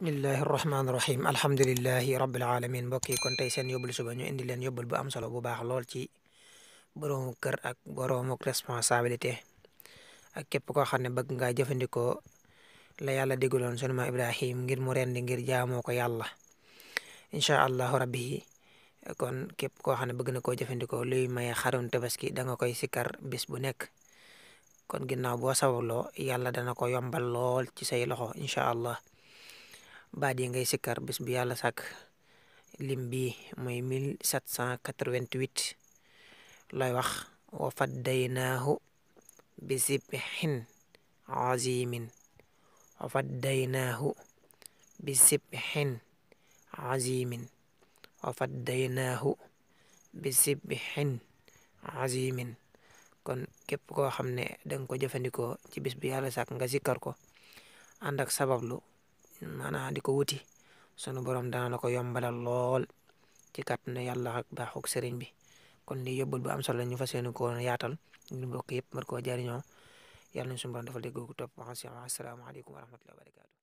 bismillahi rahmaani rahim alhamdulillahi rabbil alamin mbokk yi kon tey seen yóbbul suba ñu indi leen yóbbul bu am solo bu baax lool ci boroomu kër ak boroomu responsabilité ak képp koo xam ne bëgg ngaa jëfandikoo la yàlla digaloon sunu maam Ibrahim ngir mu rendi ngir jaamoo ko yàlla incha allahu rabbi kon képp koo xam ne bëgg na koo jëfandikoo luy maye xarum tabaski da nga koy sikkar bis bu nekk kon ginnaaw boo sawarloo yàlla dana ko yombal lool ci say loxo incha allah. baat yi ngay sikkar bis bi yàlla sàkk lim bi mooy 1788 lay wax wa faddaynaahu bi sibhin azimin wa faddaynaahu bi sibhin azimin wa faddaynaahu bi sibhin azimin kon képp koo xam ne danga ko jëfandikoo ci bis bi yàlla sàkk nga sikkar ko ànd ak sabablu maanaam di ko wuti sunu borom dana la ko yombalal lool ci kàttanu yàlla ak baaxug sëriñ bi kon li yóbbul bu am solo ñu fas yéene ko yaatal ñu mbokk yëpp mën koo jariñoo yàlla nañ sunu borom dafa dégg ko topp asalaamaaleykum wa rahmatullahi wa barakatuh